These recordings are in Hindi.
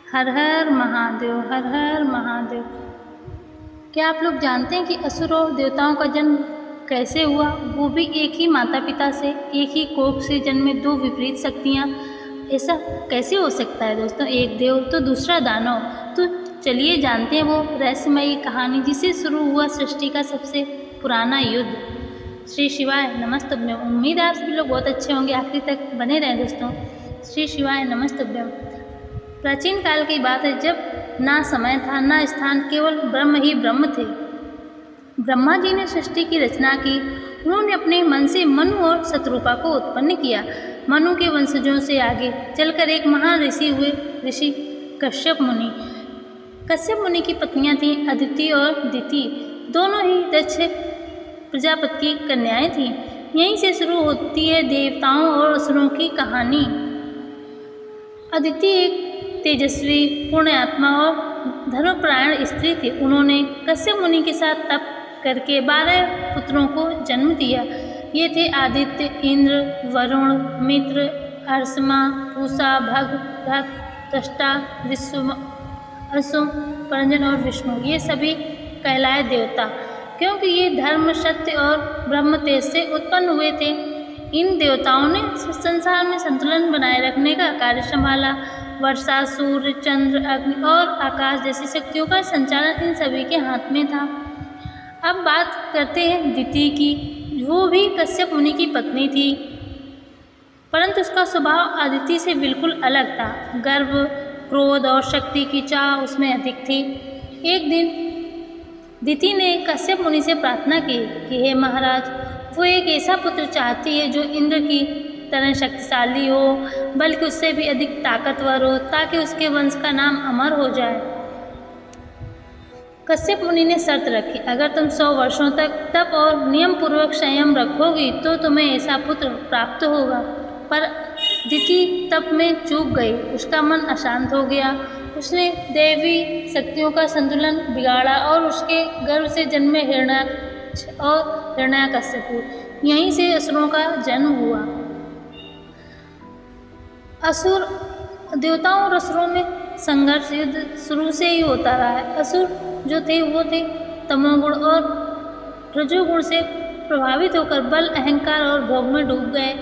हर हर महादेव, हर हर महादेव। क्या आप लोग जानते हैं कि असुर और देवताओं का जन्म कैसे हुआ? वो भी एक ही माता पिता से, एक ही कोख से जन्मे दो विपरीत शक्तियाँ। ऐसा कैसे हो सकता है दोस्तों? एक देव तो दूसरा दानव। तो चलिए जानते हैं वो रहस्यमयी कहानी जिससे शुरू हुआ सृष्टि का सबसे पुराना युद्ध। श्री शिवाय नमस्तुभ्यम। उम्मीद है आप सभी लोग बहुत अच्छे होंगे, आखिर तक बने रहें दोस्तों। श्री शिवाय नमस्तुभ्यम। प्राचीन काल की बात है, जब ना समय था ना स्थान, केवल ब्रह्म ही ब्रह्म थे। ब्रह्मा जी ने सृष्टि की रचना की। उन्होंने अपने मन से मनु और शत्रुपा को उत्पन्न किया। मनु के वंशजों से आगे चलकर एक महान ऋषि हुए, ऋषि कश्यप मुनि। कश्यप मुनि की पत्नियां थीं अदिति और दिति। दोनों ही दक्ष प्रजापति की कन्याएं थीं। यहीं से शुरू होती है देवताओं और असुरों की कहानी। अदिति एक तेजस्वी, पुण्य आत्मा और धर्मपरायण स्त्री थी। उन्होंने कश्यप मुनि के साथ तप करके 12 पुत्रों को जन्म दिया। ये थे आदित्य, इंद्र, वरुण, मित्र, अर्षमा, पूषा, भग, भग, त्वष्टा, विश्व, असु, परंजन और विष्णु। ये सभी कहलाए देवता, क्योंकि ये धर्म, सत्य और ब्रह्म तेज से उत्पन्न हुए थे। इन देवताओं ने संसार में संतुलन बनाए रखने का कार्य संभाला। वर्षा, सूर्य, चंद्र, अग्नि और आकाश जैसी शक्तियों का संचालन इन सभी के हाथ में था। अब बात करते हैं दिति की। वो भी कश्यप मुनि की पत्नी थी, परंतु उसका स्वभाव अदिति से बिल्कुल अलग था। गर्व, क्रोध और शक्ति की चाह उसमें अधिक थी। एक दिन दिति ने कश्यप मुनि से प्रार्थना की कि हे महाराज, वो एक ऐसा पुत्र चाहती है जो इंद्र की तरह शक्तिशाली हो, बल्कि उससे भी अधिक ताकतवर हो, ताकि उसके वंश का नाम अमर हो जाए। कश्यप मुनि ने शर्त रखी, अगर तुम 100 वर्षों तक तप और नियम पूर्वक संयम रखोगी तो तुम्हें ऐसा पुत्र प्राप्त होगा। पर दिति तप में चूक गई। उसका मन अशांत हो गया। उसने देवी शक्तियों का संतुलन बिगाड़ा और उसके गर्भ से जन्मे हिरण्याक्ष और हिरण्याकश्यपु, यहीं से असुरों का जन्म हुआ। असुर, देवताओं और असुरों में संघर्ष युद्ध शुरू से ही होता रहा है। असुर जो थे वो थे तमोगुण और रजोगुण से प्रभावित होकर बल, अहंकार और भोग में डूब गए।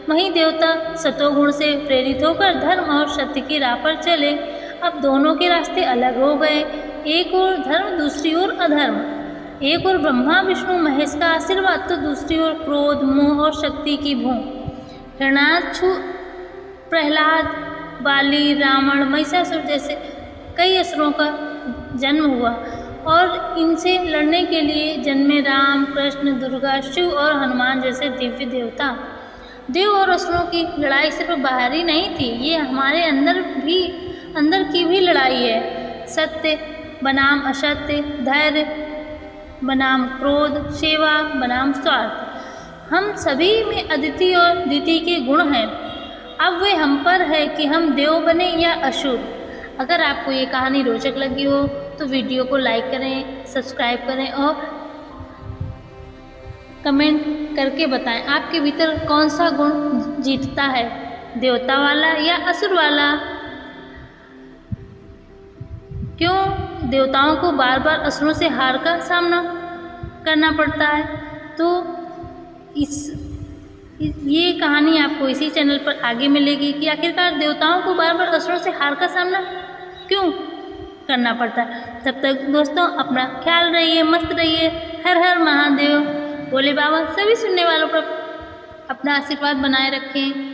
वहीं देवता सतोगुण से प्रेरित होकर धर्म और सत्य की राह पर चले। अब दोनों के रास्ते अलग हो गए, एक ओर धर्म, दूसरी ओर अधर्म। एक ओर ब्रह्मा विष्णु महेश का आशीर्वाद तो दूसरी ओर क्रोध, मोह और शक्ति की भूख। हिरण्याक्ष, प्रहलाद, बाली, रावण, महिषासुर जैसे कई असुरों का जन्म हुआ और इनसे लड़ने के लिए जन्मे राम, कृष्ण, दुर्गा, शिव और हनुमान जैसे दिव्य देवता। देव और असुरों की लड़ाई सिर्फ बाहरी नहीं थी, ये हमारे अंदर की भी लड़ाई है। सत्य बनाम असत्य, धैर्य बनाम क्रोध, सेवा बनाम स्वार्थ। हम सभी में अदिति और दिति के गुण हैं। अब वे हम पर है कि हम देव बने या असुर। अगर आपको ये कहानी रोचक लगी हो तो वीडियो को लाइक करें, सब्सक्राइब करें और कमेंट करके बताएं आपके भीतर कौन सा गुण जीतता है, देवता वाला या असुर वाला। क्यों देवताओं को बार बार असुरों से हार का सामना करना पड़ता है? तो ये कहानी आपको इसी चैनल पर आगे मिलेगी कि आखिरकार देवताओं को बार बार असुरों से हार का सामना क्यों करना पड़ता है। तब तक दोस्तों अपना ख्याल रहिए, मस्त रहिए। हर हर महादेव। भोले बाबा सभी सुनने वालों पर अपना आशीर्वाद बनाए रखें।